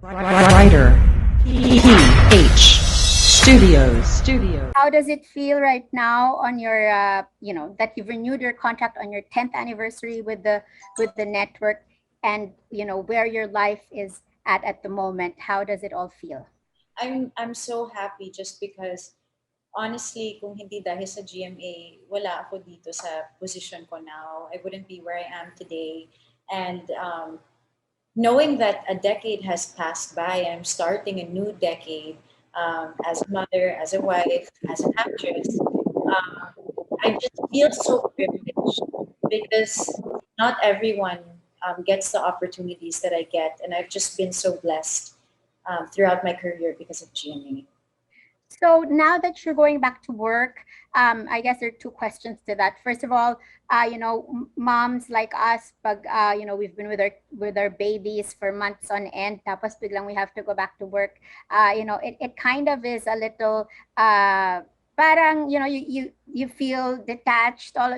Writer PH Studios. How does it feel right now on your, that you've renewed your contract on your 10th anniversary with the network, and where your life is at the moment? How does it all feel? I'm so happy just because honestly, kung hindi dahil sa GMA, wala ako dito sa position ko now. I wouldn't be where I am today. And knowing that a decade has passed by, I'm starting a new decade as a mother, as a wife, as an actress. Um, I just feel so privileged because not everyone gets the opportunities that I get, and I've just been so blessed throughout my career because of GMA. So now that you're going back to work, I guess there are two questions to that. First of all, moms like us, pag we've been with our babies for months on end, tapos biglang we have to go back to work. It kind of is a little parang you feel detached all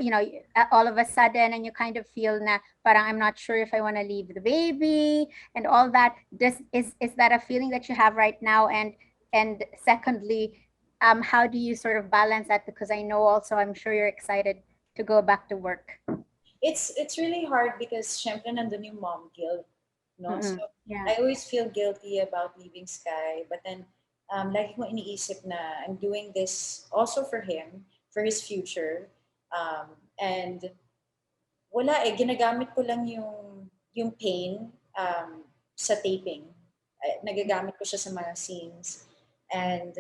of a sudden, and you kind of feel na parang I'm not sure if I want to leave the baby and all that. This is that a feeling that you have right now? And secondly, how do you sort of balance that? Because I know also, I'm sure you're excited to go back to work. It's really hard because syempre nandun yung mom guilt, no? So Mm-mm. Yeah. I always feel guilty about leaving Sky, but then lagi ko iniisip na I'm doing this also for him, for his future. And wala ginagamit ko lang yung pain sa taping. Nagagamit ko siya sa mga scenes. And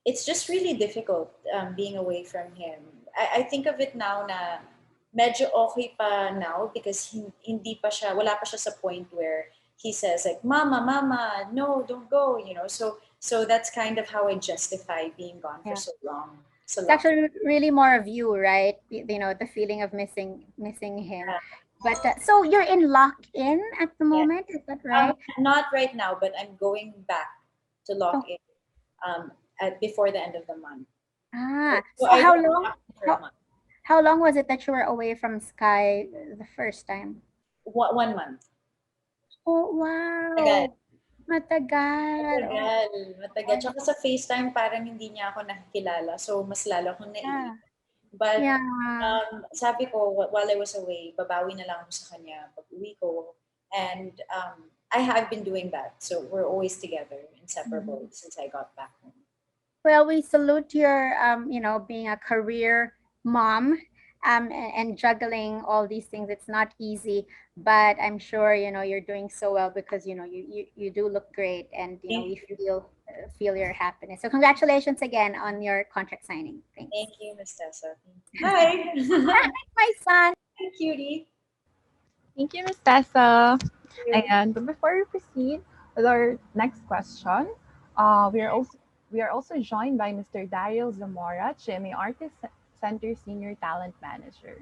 it's just really difficult being away from him. I think of it now na medyo okay pa now because hindi pa siya, wala pa siya sa point where he says like, Mama, Mama, no, don't go, So that's kind of how I justify being gone for Yeah. so long. So It's long. actually really more of you, right? The feeling of missing him. But so you're in lock-in at the Yeah. moment, is that right? Not right now, but I'm going back to lock Oh, in before the end of the month. So so I don't lock in for a how month. how long was it that you were away from Sky the first time? 1 month. Oh, Tagal. wow. Matagal. Oh, Matagal, matagal. Tsaka sa FaceTime parang hindi niya ako nakikilala. So, mas lalo akong yeah. naiinis. But Yeah. sabi ko, while I was away, babawi na lang ako sa kanya pag uwi ko. And I have been doing that. So, we're always together, inseparable, Mhm. since I got back home. Well, we salute your, being a career mom, and juggling all these things. It's not easy, but I'm sure you're doing so well because you do look great, and Thank we you. feel your happiness. So congratulations again on your contract signing. Thanks. Thank you, Miss Tessa. Hi. My son. Hi, cutie. Thank you, Ms. Tessa. Thank you. And before we proceed with our next question, we are also joined by Mr. Daryl Zamora, GMA Artist Center Senior Talent Manager.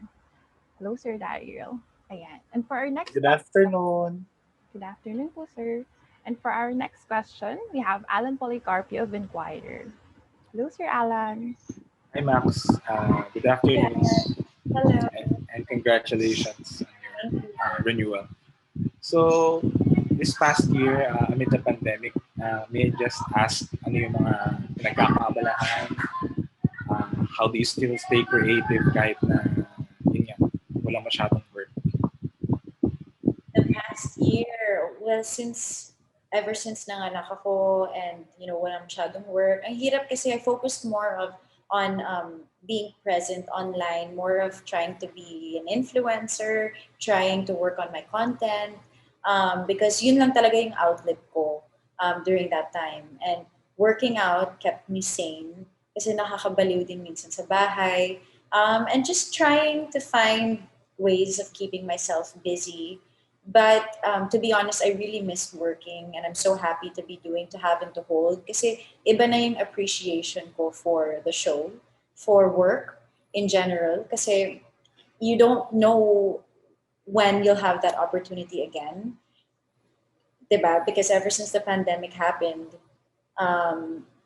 Hello, Sir Daryl. Ayan. And for our next Good afternoon. good afternoon po, sir. And for our next question, we have Alan Policarpio of Inquirer. Hello, Sir Alan. Hi, Max. Good afternoon, Hello. and congratulations on Thank your you. renewal. So, this past year, amid the pandemic, may I just ask ano yung mga pinagkakaabalahan? How do you still stay creative kahit na yun nga, wala masyadong work? The past year, well, ever since nanganak ako and, wala masyadong work, ang hirap kasi I focused more on being present online, more of trying to be an influencer, trying to work on my content, because yun lang talaga yung outlet ko during that time. And working out kept me sane kasi nakakabaliw din minsan sa bahay. And just trying to find ways of keeping myself busy. But to be honest, I really missed working, and I'm so happy to be to have and to hold. Kasi iba na yung appreciation ko for the show, for work in general. Kasi you don't know when you'll have that opportunity again, diba? Because ever since the pandemic happened,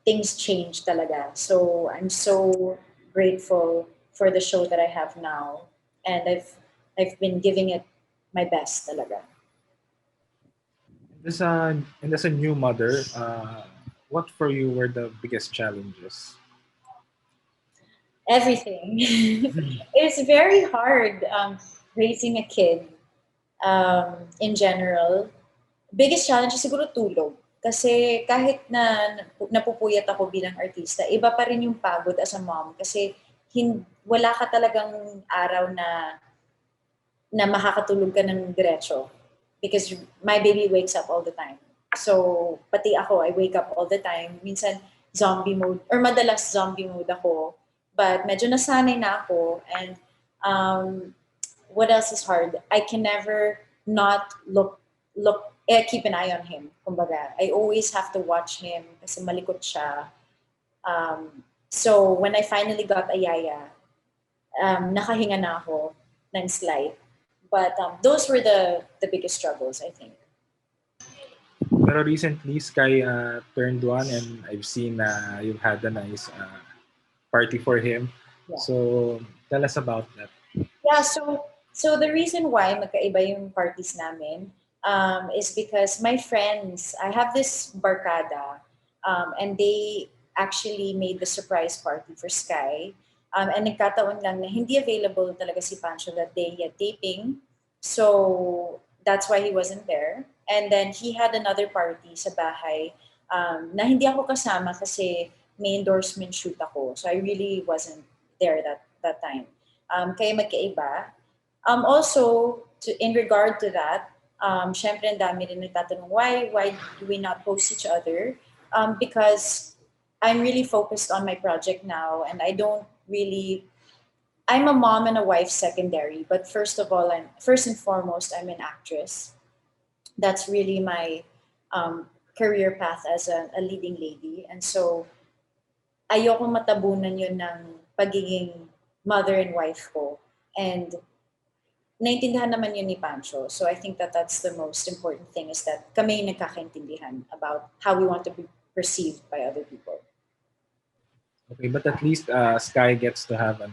things changed talaga. So I'm so grateful for the show that I have now, and I've been giving it my best talaga. As a new mother, what for you were the biggest challenges? Everything. It's very hard raising a kid in general. Biggest challenge is siguro tulog. Kasi kahit na napupuyat ako bilang artista, iba pa rin yung pagod as a mom. Kasi wala ka talagang araw na makakatulog ka ng diretso. Because my baby wakes up all the time. So, pati ako, I wake up all the time. Minsan, zombie mode, or madalas zombie mode ako. But medyo nasanay na ako. And what else is hard? I can never not keep an eye on him. Kumbaga, I always have to watch him kasi malikot siya. So when I finally got a yaya, nakahinga na ako ng slight. But those were the biggest struggles, I think. Pero recently, Sky turned 1 and I've seen you've had a nice party for him. Yeah. So tell us about that. Yeah, so the reason why magkaiba yung parties namin is because my friends, I have this barkada, and they actually made the surprise party for Sky. And nagkataon lang na hindi available talaga si Pancho that day at taping. So that's why he wasn't there. And then he had another party sa bahay na hindi ako kasama kasi may endorsement shoot ako. So I really wasn't there that time. Kaya magkaiba. Also, in regard to that, syempre ang dami rin nagtatanong, why do we not post each other? Because I'm really focused on my project now and I'm a mom and a wife secondary, but first and foremost, I'm an actress. That's really my career path as a leading lady. And so, ayoko matabunan yun ng pagiging mother and wife ko. And naintindihan naman yun ni Pancho. So I think that's the most important thing is that kami yung nagkakaintindihan about how we want to be perceived by other people. Okay, but at least Sky gets to have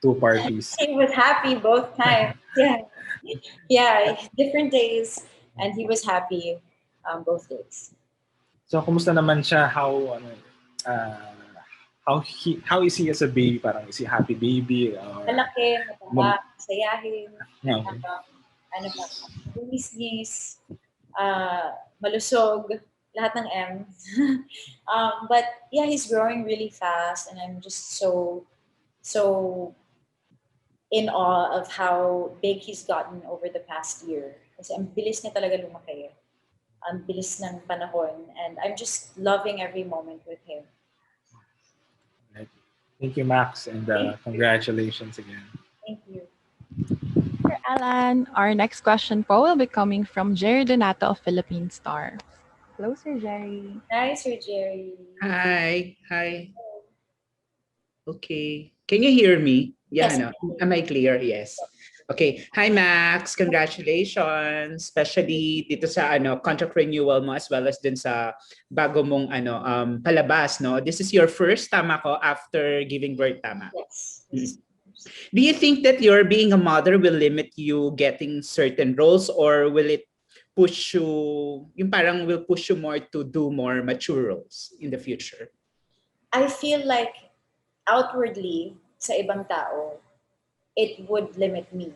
2 parties. He was happy both times. Yeah, different days, and he was happy both days. So kumusta naman siya? How is he as a baby? Parang is he happy baby? Malaki, mataba, sayahin, Yeah. ano pa, bumisnis, malusog, lahat ng M. But yeah, he's growing really fast and I'm just so in awe of how big he's gotten over the past year. Kasi ang bilis niya talaga lumaki. Ang bilis ng panahon and I'm just loving every moment with him. Right. Thank you, Max, and congratulations again. Thank you. Sir Alan, our next question po will be coming from Jerry Donato of Philippine Star. Hello, Sir Jerry. Hi, Sir Jerry. Hi. Okay. Can you hear me? Yeah, Yes. no. Am I clear? Yes. Okay. Hi, Max. Congratulations. Especially dito sa contract renewal mo as well as din sa bago mong palabas, no? This is your first, tama ko, after giving birth, tama? Yes. Do you think that your being a mother will limit you getting certain roles or will it push you, will push you more to do more mature roles in the future? I feel like outwardly sa ibang tao, it would limit me.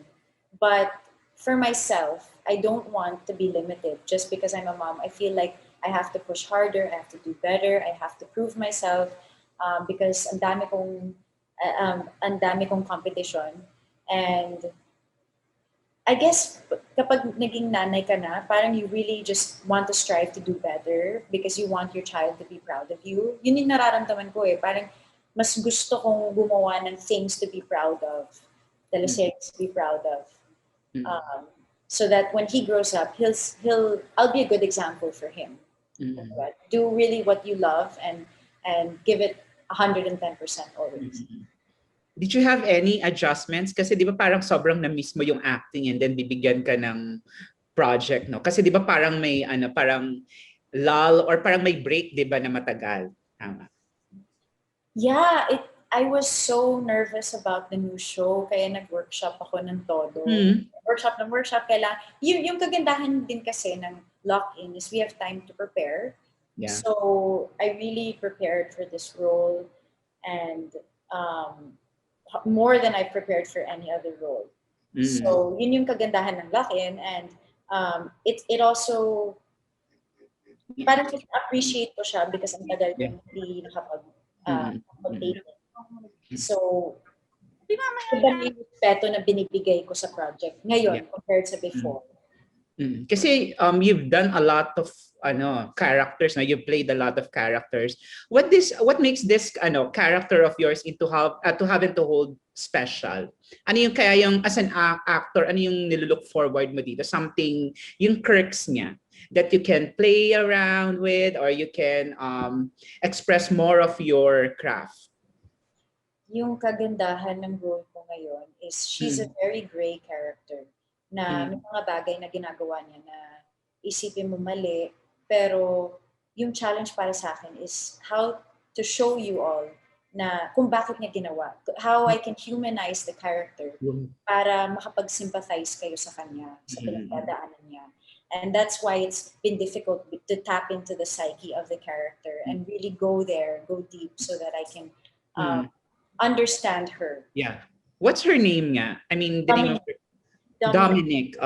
But for myself, I don't want to be limited just because I'm a mom. I feel like I have to push harder, I have to do better, I have to prove myself because ang dami kong competition. And I guess kapag naging nanay ka na, parang you really just want to strive to do better because you want your child to be proud of you. Yun yung nararamdaman ko eh. Parang mas gusto kong gumawa ng things to be proud of, teleseries to be proud of. So that when he grows up, I'll be a good example for him. Do really what you love and give it 110% always. Did you have any adjustments? Kasi di ba parang sobrang na-miss mo yung acting and then bibigyan ka ng project, no? Kasi di ba parang may parang lull or parang may break, di ba, na matagal? Tama. Yeah, I was so nervous about the new show kaya nag-workshop ako ng todo. Workshop, kailangan yung kagandahan din kasi ng lock in is we have time to prepare. Yeah. So I really prepared for this role, and um, more than I prepared for any other role. So yun yung kagandahan ng lock-in, and it also parang appreciate ko siya because ang tagal ko hindi nakapag-taping. So, iba na yung respeto na binibigay ko sa project ngayon compared sa before. Kasi you've done a lot of characters, na you've played a lot of characters. What makes this character of yours into to have and to hold special? Ano yung kaya yung as an actor, ano yung nilook forward mo dito? Something yung quirks niya that you can play around with, or you can express more of your craft. Yung kagandahan ng role ko ngayon is she's a very gray character na may mga bagay na ginagawa niya na isipin mo mali, pero yung challenge para sa akin is how to show you all na kung bakit niya ginawa, how I can humanize the character para makapag-sympathize kayo sa kanya, sa pinagdadaanan niya. And that's why it's been difficult to tap into the psyche of the character and really go deep so that I can understand her. Yeah. What's her name nga? I mean, the name of her. Dominic.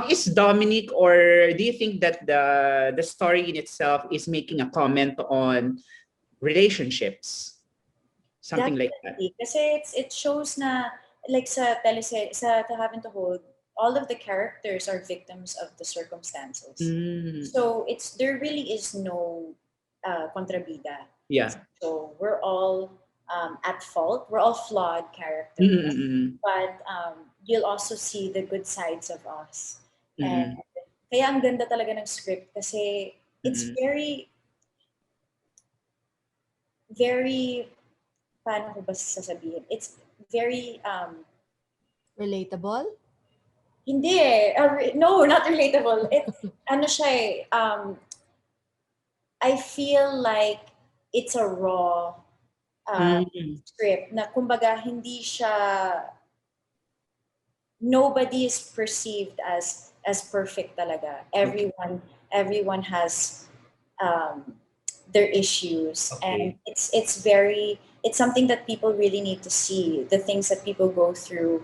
Is Dominic, or do you think that the story in itself is making a comment on relationships? Something like that. Kasi it shows na like sa To Have and to Hold, all of the characters are victims of the circumstances. So there really is no kontrabida. Yeah. So we're all at fault. We're all flawed characters, but you'll also see the good sides of us. And kaya ang ganda talaga ng script kasi it's very, very, paano ko ba sasabihin? It's very relatable? Hindi no, not relatable. It's ano siya I feel like it's a raw script na kumbaga hindi siya, nobody is perceived as perfect talaga. Everyone has their issues, and it's something that people really need to see, the things that people go through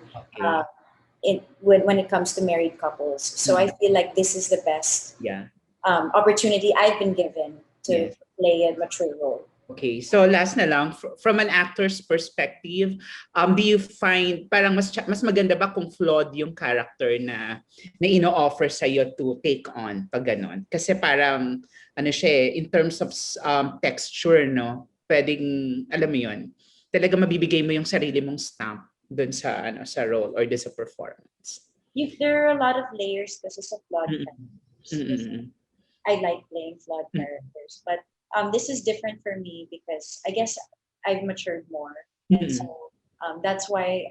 when it comes to married couples. So I feel like this is the best opportunity I've been given to play a mature role. Okay, so last na lang, from an actor's perspective, do you find parang mas maganda ba kung flawed yung character na ino-offer sa'yo to take on pag ganon? Kasi parang ano siya, in terms of texture, no, pwedeng alam mo yun, talaga mabibigay mo yung sarili mong stamp dun sa sa role or dun sa performance. There are a lot of layers kasi sa flawed characters. I like playing flawed characters, but this is different for me because I guess I've matured more, and so that's why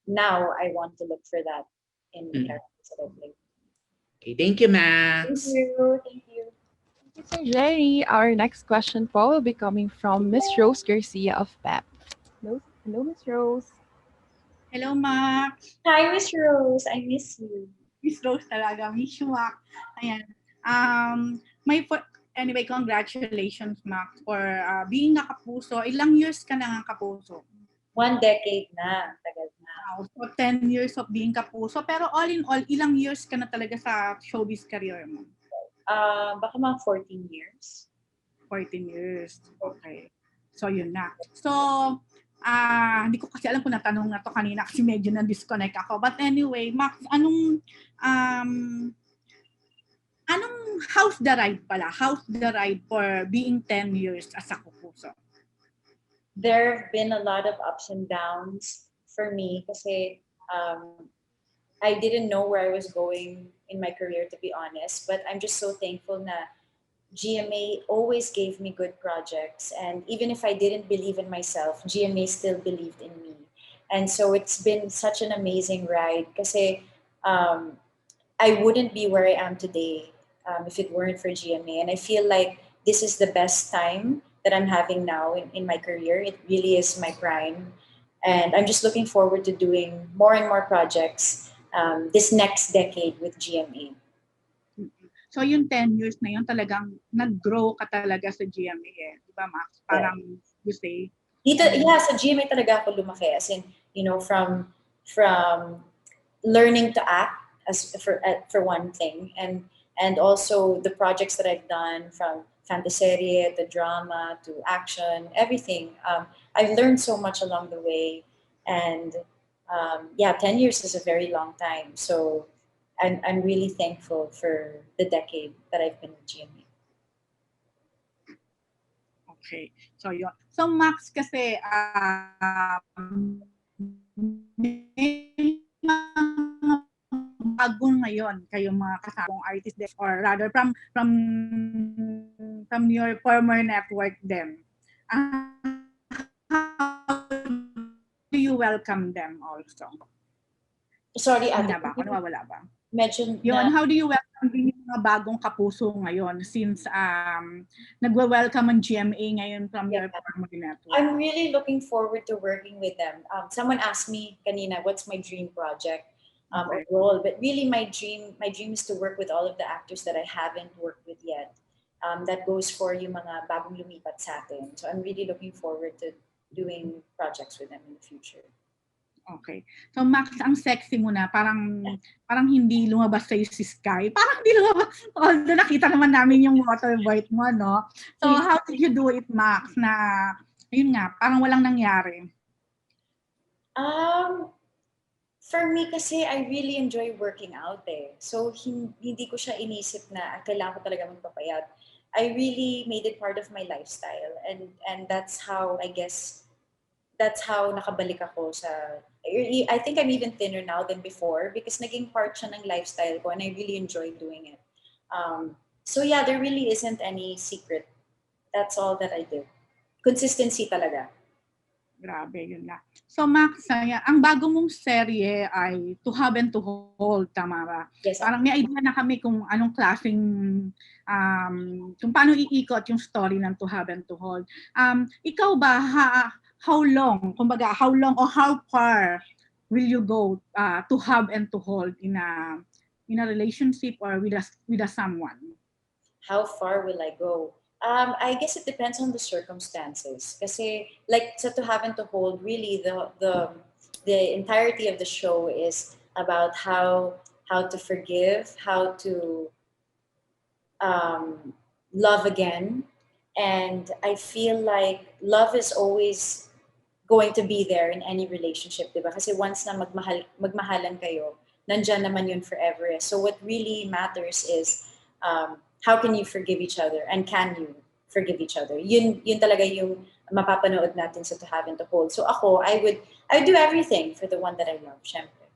now I want to look for that in the characters that I play. Okay, thank you, Max. Thank you. Thank you, Sir Jerry. Our next question po will be coming from Miss Rose Garcia of PEP. Hello, Miss Rose. Hello, Max. Hi, Miss Rose. I miss you. Miss Rose talaga. Miss you, Max. Ayan. Anyway, congratulations, Max, for being a Kapuso. Ilang years ka na nga Kapuso? 1 decade na. Tagal na. So 10 years of being Kapuso. Pero all in all, ilang years ka na talaga sa showbiz career mo? Baka mga 14 years. 14 years. Okay. So, yun na. So, hindi ko kasi alam kung natanong na to kanina kasi medyo na-disconnect ako. But anyway, Max, how's the ride pala? How's the ride for being 10 years as a Kapuso? There have been a lot of ups and downs for me kasi I didn't know where I was going in my career, to be honest. But I'm just so thankful na GMA always gave me good projects. And even if I didn't believe in myself, GMA still believed in me. And so it's been such an amazing ride kasi I wouldn't be where I am today if it weren't for GMA. And I feel like this is the best time that I'm having now in my career. It really is my prime. And I'm just looking forward to doing more and more projects this next decade with GMA. So yung 10 years na yun talagang nag-grow ka talaga sa GMA eh. Di ba Max? Parang you say. Dito, yeah, sa GMA talaga ako lumaki. As in, from learning to act as for one thing, and also the projects that I've done from fantaserie to drama to action, everything. I've learned so much along the way, and yeah, 10 years is a very long time. So I'm really thankful for the decade that I've been with GMA. Okay. So yun. So Max kasi bago ngayon kayong mga kasabong artist or rather from your former network then. How do you welcome them also? Sorry, Hindi Ate. na ba? Ano wala ba? Medyo Yun, how do you welcome din yung mga bagong kapuso ngayon since nagwe-welcome ang GMA ngayon from your former network? I'm really looking forward to working with them. Someone asked me kanina, what's my dream project or role? But really my dream is to work with all of the actors that I haven't worked with yet. That goes for yung mga bagong lumipat sa atin. So I'm really looking forward to doing projects with them in the future. Okay. So Max, ang sexy mo na, parang hindi lumabas sa'yo si Sky. Parang hindi lumabas. Although nakita naman namin yung water white mo, no? So how did you do it, Max, na, yun nga, parang walang nangyari? For me kasi, I really enjoy working out eh. So hindi ko siya inisip na kailangan ko talaga magpapayat. I really made it part of my lifestyle. And that's how, I guess, that's how nakabalik ako sa, I think I'm even thinner now than before because naging part siya ng lifestyle ko and I really enjoy doing it. So yeah, there really isn't any secret. That's all that I do. Consistency talaga. Grabe, yun na. So Max, ang bago mong serye ay To Have and To Hold, tama ba? Yes. Parang may idea na kami kung anong klaseng, kung paano iikot yung story ng To Have and To Hold. Ikaw ba, how long, kumbaga, how long or how far will you go to have and to hold in a relationship or with a someone? How far will I go? I guess it depends on the circumstances. Kasi like sa To Have and To Hold, really the entirety of the show is about how to forgive, how to love again. And I feel like love is always going to be there in any relationship, diba? Kasi once na magmahalan kayo, nandyan naman yun forever. So what really matters is how can you forgive each other and can you forgive each other? Yun talaga yung mapapanood natin sa To Have and To Hold. So ako, I would do everything for the one that I love, syempre.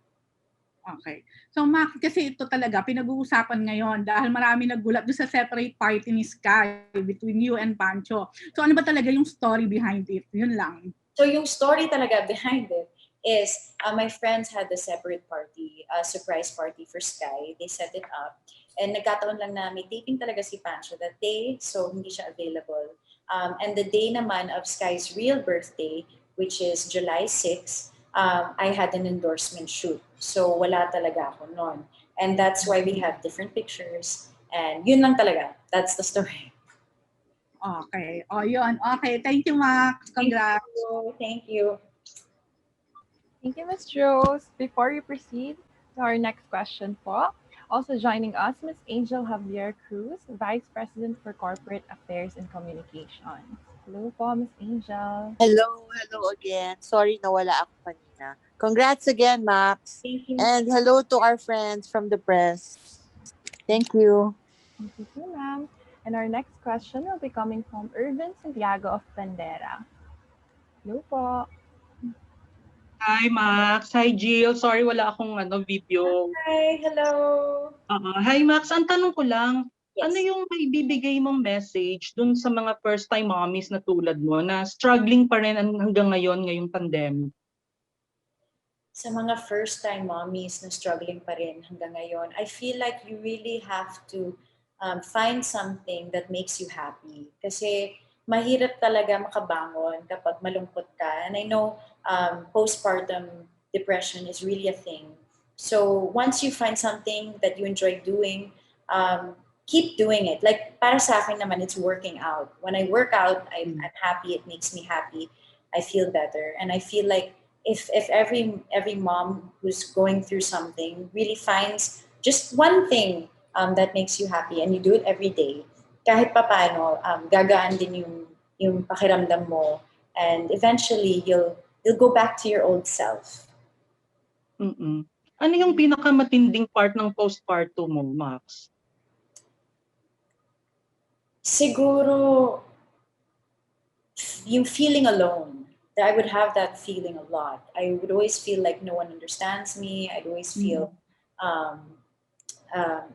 Okay. So Max, kasi ito talaga pinag-uusapan ngayon dahil marami naggulat doon sa separate party ni Sky between you and Pancho. So ano ba talaga yung story behind it? Yun lang. So yung story talaga behind it is my friends had a separate party, a surprise party for Sky. They set it up. And nagkataon lang na may taping talaga si Pancho that day, so hindi siya available. And the day naman of Sky's real birthday, which is July 6, I had an endorsement shoot. So wala talaga ako noon. And that's why we have different pictures. And yun lang talaga. That's the story. Okay. O, yun. Okay. Thank you, Max. Congrats. Thank you. Thank you, Ms. Rose. Before we proceed to our next question po, also joining us, Ms. Angel Javier Cruz, Vice President for Corporate Affairs and Communications. Hello po, Ms. Angel. Hello again. Sorry nawala ako kanina. Congrats again, Max. Thank you. And hello to our friends from the press. Thank you. Thank you too, ma'am. And our next question will be coming from Irvin Santiago of Bandera. Hello po. Hi, Max. Hi, Jill. Sorry, wala akong video. Hi, hello. Hi, Max. Ang tanong ko lang, Yes. ano yung may bibigay mong message dun sa mga first-time mommies na tulad mo na struggling pa rin hanggang ngayon, ngayong pandemic? Sa mga first-time mommies na struggling pa rin hanggang ngayon, I feel like you really have to find something that makes you happy. Kasi mahirap talaga makabangon kapag malungkot ka. And I know postpartum depression is really a thing. So once you find something that you enjoy doing, keep doing it. Like, para sa akin naman, it's working out. When I work out, I'm happy. It makes me happy. I feel better. And I feel like if every mom who's going through something really finds just one thing that makes you happy and you do it every day, kahit papaano, gagaan din yung pakiramdam mo. And eventually, you'll go back to your old self. Mm-mm. Ano yung pinakamatinding part ng postpartum mo, Max? Siguro, yung feeling alone. I would have that feeling a lot. I would always feel like no one understands me. I'd always feel a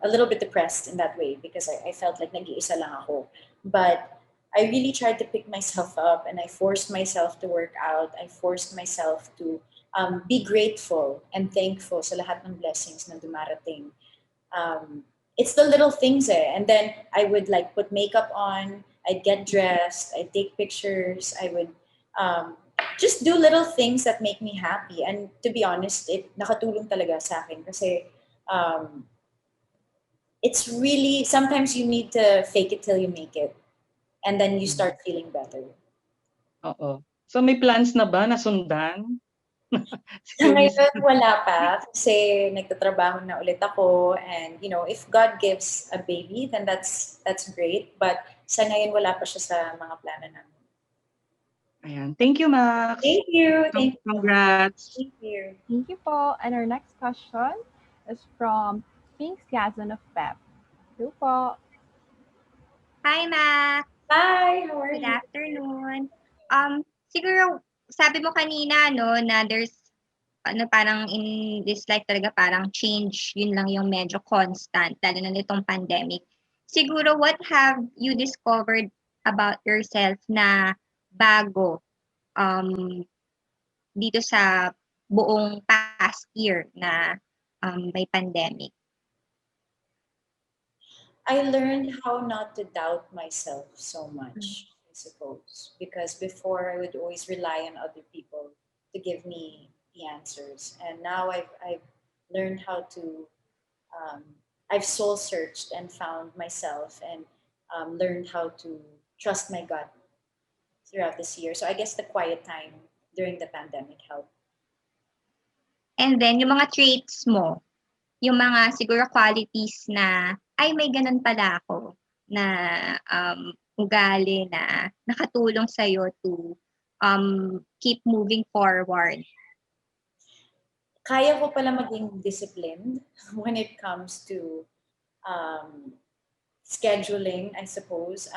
little bit depressed in that way because I felt like nag-iisa lang ako. But I really tried to pick myself up and I forced myself to work out. I forced myself to be grateful and thankful sa lahat ng blessings na dumarating. It's the little things and then I would like put makeup on, I'd get dressed, I'd take pictures, I would just do little things that make me happy. And to be honest, it nakatulong talaga sa akin kasi it's really, sometimes you need to fake it till you make it. And then you start feeling better. Oo. So may plans na ba na sundan? Sa ngayon, wala pa kasi nagtatrabaho na ulit ako and if God gives a baby, then that's great. But sa ngayon, wala pa siya sa mga plano namin. Ayan. Thank you, Max. Thank you. Thank you. Congrats. Thank you. Thank you po. And our next question is from Pink Skazon of PEP. Hello po. Hi, Max. Hi, how are Good you? afternoon. Siguro, sabi mo kanina, no, na there's, parang in this life talaga, parang change, yun lang yung medyo constant, lalo na nitong pandemic. Siguro, what have you discovered about yourself na bago dito sa buong past year na may pandemic? I learned how not to doubt myself so much, I suppose, because before I would always rely on other people to give me the answers, and now I've learned how to I've soul searched and found myself and learned how to trust my gut throughout this year. So I guess the quiet time during the pandemic helped. And then, yung mga traits mo, yung mga siguro qualities na, ay, may ganun pala ako, na ugali na nakatulong sa'yo to keep moving forward. Kaya ko pala maging disciplined when it comes to scheduling, I suppose.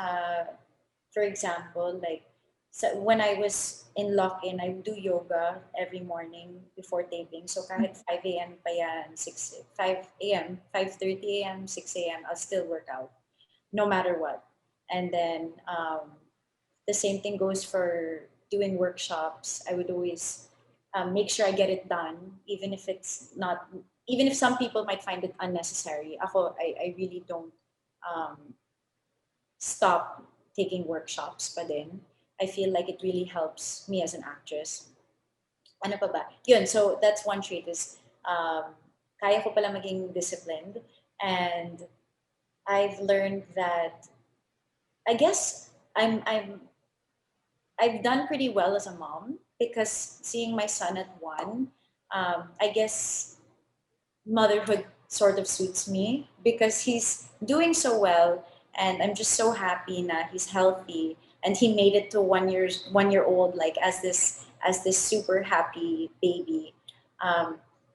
For example, like when I was in lock-in, I would do yoga every morning before taping. So kahit 5 a.m. pa yan, 5 a.m., 5:30 a.m., 6 a.m., I'll still work out no matter what. And then the same thing goes for doing workshops. I would always make sure I get it done, even if it's not, even if some people might find it unnecessary. I really don't stop taking workshops pa din. I feel like it really helps me as an actress. Ano pa ba? Yun, so that's one trait is kaya ko pala maging disciplined, and I've learned that I guess I've done pretty well as a mom because seeing my son at 1, I guess motherhood sort of suits me because he's doing so well, and I'm just so happy na he's healthy and he made it to 1 year old like as this super happy baby.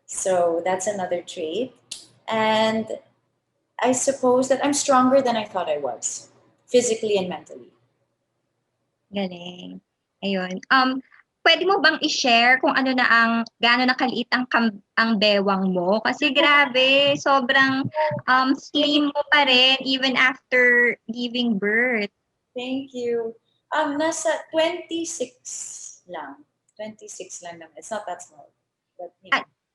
So that's another trait, and I suppose that I'm stronger than I thought I was, physically and mentally. Galing. Ayun. Pwede mo bang i-share kung ano na gaano na kaliit ang bewang mo? Kasi grabe, sobrang slim mo pa rin even after giving birth. Thank you. Nasa 26 lang. 26 lang naman. It's not that small. But,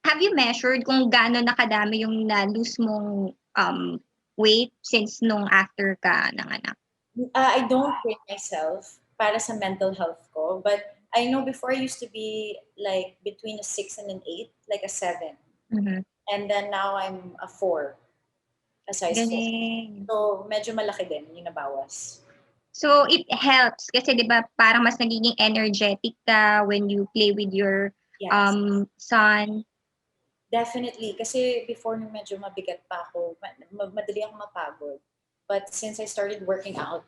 Have you measured kung gaano nakadami yung na-lose mong weight since nung after ka nanganak? I don't rate myself para sa mental health ko, but I know before I used to be like between a 6 and an 8, like a 7. Mm-hmm. And then now I'm a 4. a size 4. Galing. So, medyo malaki din yung nabawas. So, it helps kasi 'di ba parang mas nagiging energetic ka when you play with your Yes. son. Definitely. Kasi before nung medyo mabigat pa ako, madali ako mapagod. But since I started working out,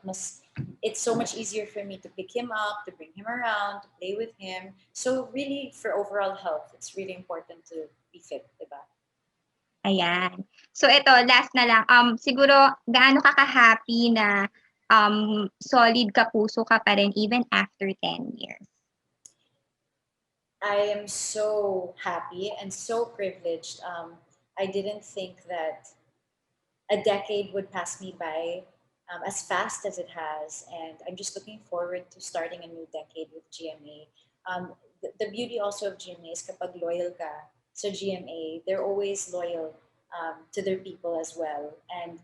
it's so much easier for me to pick him up, to bring him around, to play with him. So really, for overall health, it's really important to be fit, diba? Ayan. So ito, last na lang. Siguro gaano ka ka-happy na solid kapuso ka pa rin even after 10 years? I am so happy and so privileged. I didn't think that a decade would pass me by as fast as it has, and I'm just looking forward to starting a new decade with GMA. The beauty also of GMA is kapag loyal ka sa GMA, they're always loyal to their people as well, and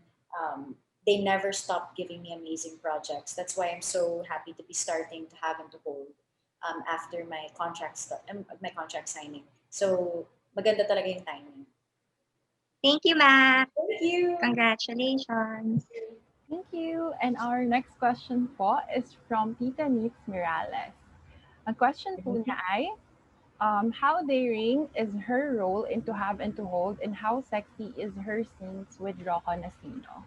they never stop giving me amazing projects. That's why I'm so happy to be starting to have and to hold after my my contract signing. So maganda talaga yung timing. Thank you, Mac. Thank you. Congratulations. Thank you. And our next question po is from Tita Nix Mirales. Ang question po niya ay, how daring is her role in To Have and To Hold, and how sexy is her scenes with Rocco Nasino?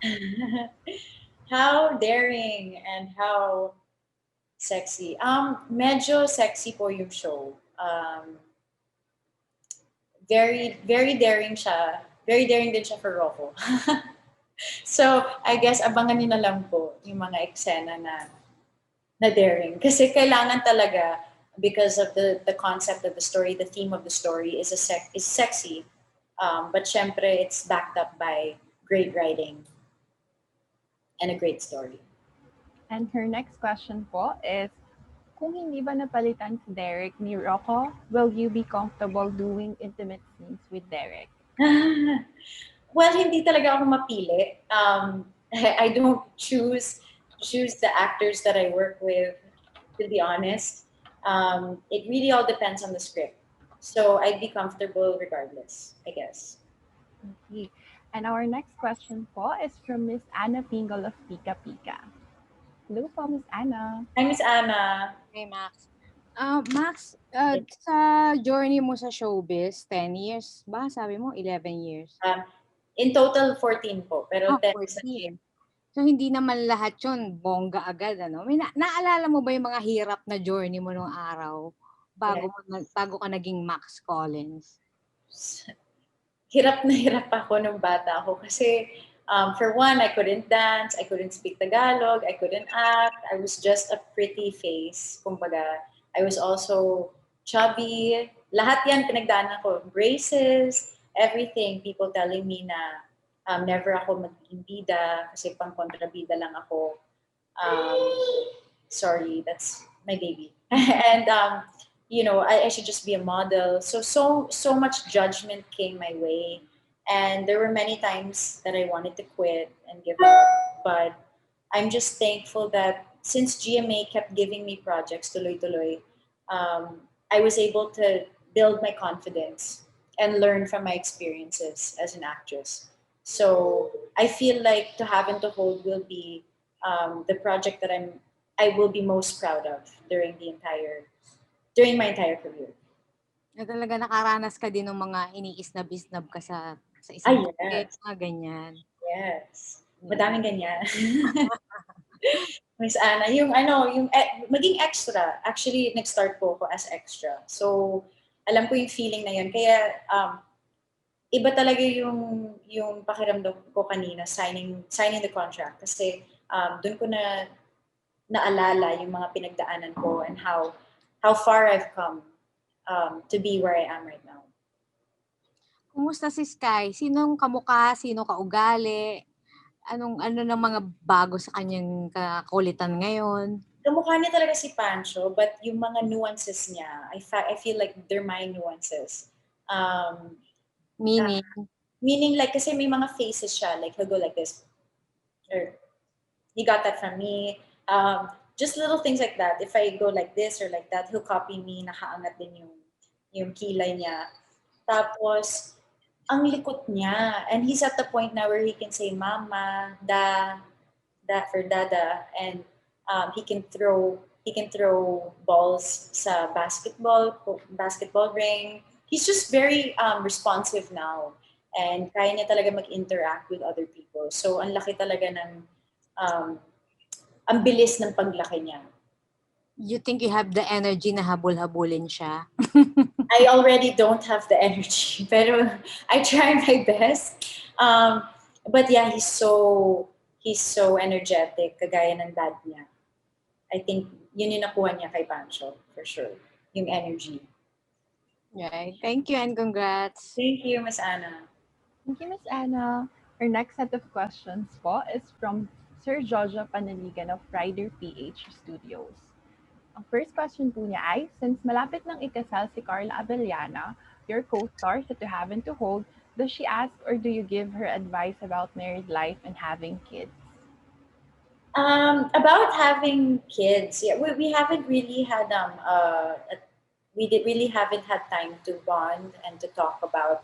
How daring and how sexy. Medyo sexy po yung show. Very, very daring siya. Very daring din siya for Rocco. So, I guess abangan niyo na lang po yung mga eksena na daring. Kasi kailangan talaga, because of the concept of the story, the theme of the story is sexy. But syempre, it's backed up by great writing and a great story. And her next question po is, kung hindi ba napalitan si Derek ni Rocco, will you be comfortable doing intimate scenes with Derek? Well, hindi talaga ako mapili. I don't choose the actors that I work with, to be honest. It really all depends on the script. So I'd be comfortable regardless, I guess. Okay. And our next question po is from Miss Anna Pingle of Pika Pika. Hello po, Miss Anna. Hi, Miss Anna. Hey, Max. Max, sa journey mo sa showbiz, 10 years ba? Sabi mo, 11 years? In total, 14 po. Pero 10 sa 14. So, hindi naman lahat yun bongga agad, ano? May naalala mo ba yung mga hirap na journey mo nung araw bago ka naging Max Collins? Hirap na hirap ako nung bata ako kasi for one, I couldn't dance, I couldn't speak Tagalog, I couldn't act, I was just a pretty face. Kumbaga, I was also chubby. Lahat yan pinagdaanan ko. Braces, everything. People telling me na never ako magiging bida kasi pang kontrabida lang ako. Sorry, that's my baby. And you know, I should just be a model. So much judgment came my way. And there were many times that I wanted to quit and give up. But I'm just thankful that since GMA kept giving me projects, tuloy-tuloy, I was able to build my confidence and learn from my experiences as an actress. So I feel like To Have and To Hold will be the project that I will be most proud of during my entire career. Na talaga nakaranas ka din ng mga iniisnab-isnab ka sa isang yes. mga ganyan. Yes. Madaming ganyan. Miss Anna, yung maging extra, actually nag-start po ako as extra. So, alam ko yung feeling na yun. Kaya, iba talaga yung pakiramdam ko kanina, signing the contract. Kasi, doon ko na naalala yung mga pinagdaanan ko and how far I've come to be where I am right now. Kumusta si Sky? Sinong kamukha? Sino kaugali? Ano ng mga bago sa kanyang kakulitan ngayon? Kamukha niya talaga si Pancho, but yung mga nuances niya, I feel like they're my nuances. Meaning? Meaning like, kasi may mga faces siya, like he'll go like this. Or, he got that from me. Just little things like that. If I go like this or like that, he'll copy me, nakaangat din yung kilay niya. Tapos, ang likot niya. And he's at the point now where he can say mama, da for dada, and he can throw balls sa basketball ring. He's just very responsive now, and kaya niya talaga mag-interact with other people. So ang laki talaga ng um, ang bilis ng paglaki niya. You think you have the energy na habol-habulin siya? I already don't have the energy, pero I try my best. But yeah, he's so energetic, kagaya ng dad niya. I think yun yung nakuha niya kay Pancho, for sure. Yung energy. Right. Thank you and congrats. Thank you, Miss Anna. Thank you, Miss Anna. Our next set of questions po is from Sir Jojo Panaligan of Rider PH Studios. Ang first question po niya ay, since malapit nang ikasal si Carla Abellana, your co-star sa To Have and To Hold, does she ask or do you give her advice about married life and having kids? About having kids, yeah, we haven't really had really haven't had time to bond and to talk about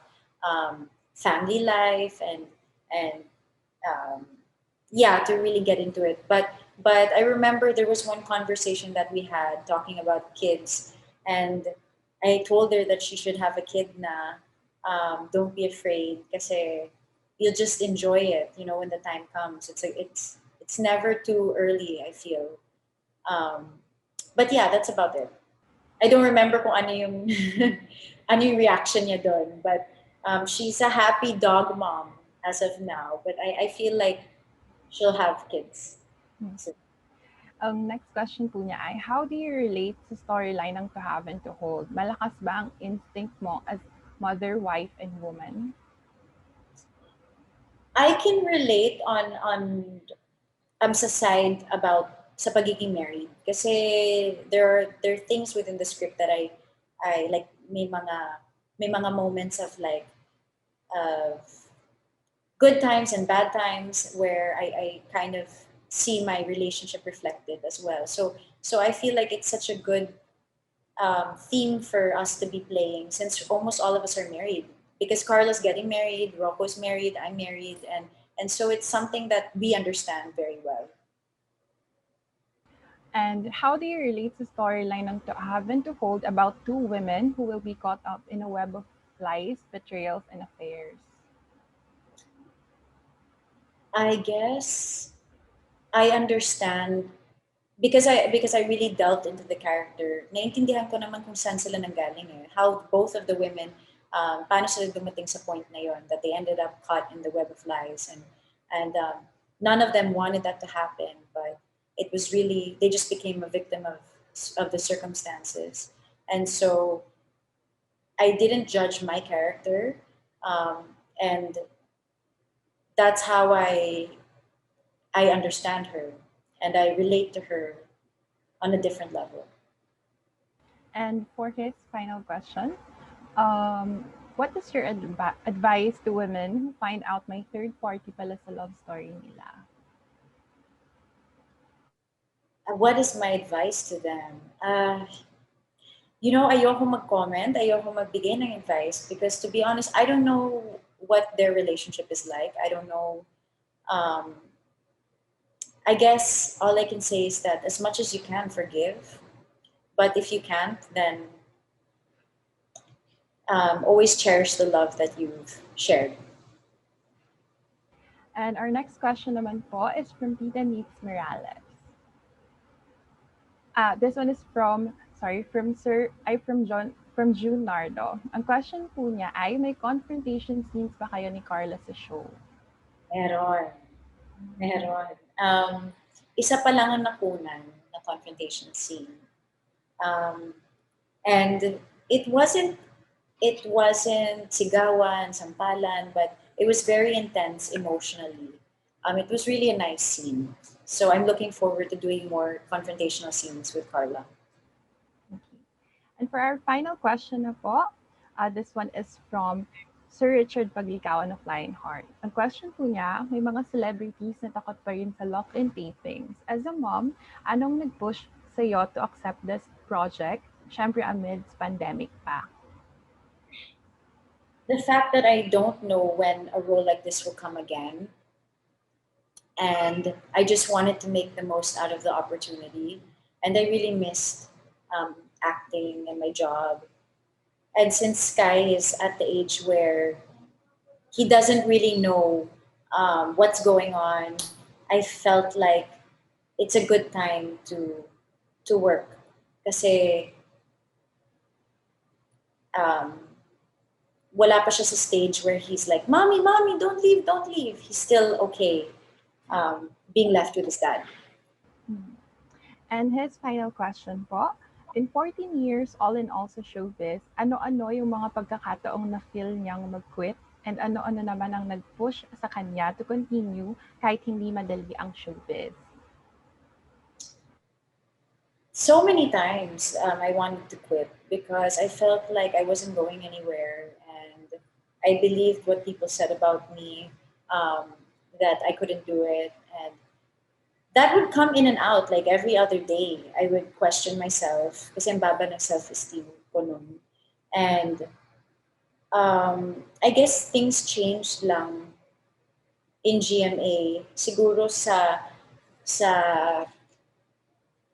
family life and um, yeah, to really get into it. But I remember there was one conversation that we had talking about kids, and I told her that she should have a kid na. Don't be afraid, kasi you'll just enjoy it. When the time comes, it's never too early. I feel. But yeah, that's about it. I don't remember kung ano yung ano yung reaction niya doon, but she's a happy dog mom as of now. But I feel like she'll have kids. So, Next question po niya ay, how do you relate sa storyline ng To Have and To Hold? Malakas ba ang instinct mo as mother, wife, and woman? I can relate on sa side about sa pagiging married, kasi there are things within the script that I like, may mga moments of like good times and bad times where I kind of see my relationship reflected as well. So I feel like it's such a good theme for us to be playing, since almost all of us are married. Because Carla's getting married, Rocco's married, I'm married, and so it's something that we understand very well. And how do you relate sa storyline ng To Have and To Hold about two women who will be caught up in a web of lies, betrayals, and affairs? I guess I understand because I really delved into the character. Naintindihan ko naman kung saan sila nanggaling eh. How both of the women, paano sila dumating sa point na yon, that they ended up caught in the web of lies, and none of them wanted that to happen, but it was really, they just became a victim of the circumstances. And so I didn't judge my character, and that's how I understand her and I relate to her on a different level. And for his final question, what is your advice to women who find out may third party pala sa love story nila? What is my advice to them? Ayoko mag-comment, ayoko magbigay ng advice, because to be honest, I don't know what their relationship is like. I don't know. I guess all I can say is that as much as you can, forgive. But if you can't, then always cherish the love that you've shared. And our next question naman po is from Tita Neats Morales. This one is from June Nardo. Ang question po niya ay, may confrontation scenes ba kayo ni Carla sa show? Meron. Isa pa lang ang nakunan na confrontation scene. And it wasn't sigawan, sampalan, but it was very intense emotionally. It was really a nice scene. So I'm looking forward to doing more confrontational scenes with Carla. Okay. And for our final question na po, this one is from Sir Richard Paglikawan of Lionheart. Ang question po niya, may mga celebrities na takot pa rin sa lock-in tapings. As a mom, anong nag-push sa iyo to accept this project, syempre amidst pandemic pa? the fact that I don't know when a role like this will come again, and I just wanted to make the most out of the opportunity, and I really missed acting and my job. And since Sky is at the age where he doesn't really know what's going on, I felt like it's a good time to work. Kasi um, wala pa siya sa stage where he's like, Mommy, Mommy, don't leave, don't leave. He's still okay being left with his dad. And his final question po, in 14 years all in all sa showbiz, ano-ano yung mga pagkakataong na-feel niyang mag-quit and ano-ano naman ang nag-push sa kanya to continue kahit hindi madali ang showbiz? So many times I wanted to quit because I felt like I wasn't going anywhere, and I believed what people said about me, that I couldn't do it, and that would come in and out like every other day. I would question myself kasi ang baba ng self-esteem ko nun. And I guess things changed lang in GMA. Siguro sa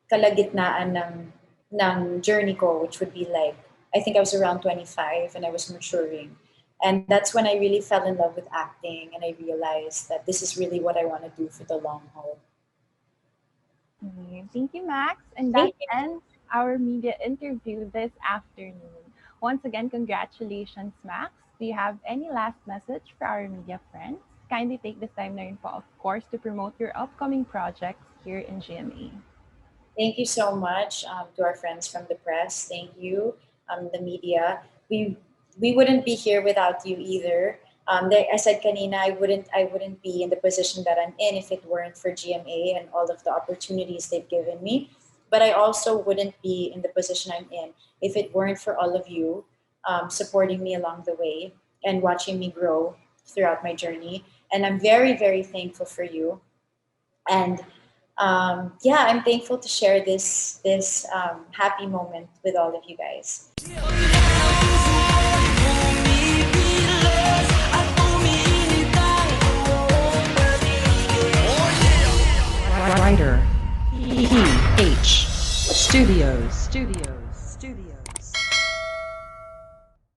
kalagitnaan ng journey ko, which would be like, I think I was around 25 and I was maturing. And that's when I really fell in love with acting, and I realized that this is really what I want to do for the long haul. Thank you, Max. And that ends our media interview this afternoon. Once again, congratulations, Max. Do you have any last message for our media friends? Kindly take this time na rin po, of course, to promote your upcoming projects here in GMA. Thank you so much to our friends from the press. Thank you, the media. We wouldn't be here without you either. I said kanina, I wouldn't be in the position that I'm in if it weren't for GMA and all of the opportunities they've given me. But I also wouldn't be in the position I'm in if it weren't for all of you supporting me along the way and watching me grow throughout my journey. And I'm very, very thankful for you. And yeah, I'm thankful to share this happy moment with all of you guys. Writer, H. Studios.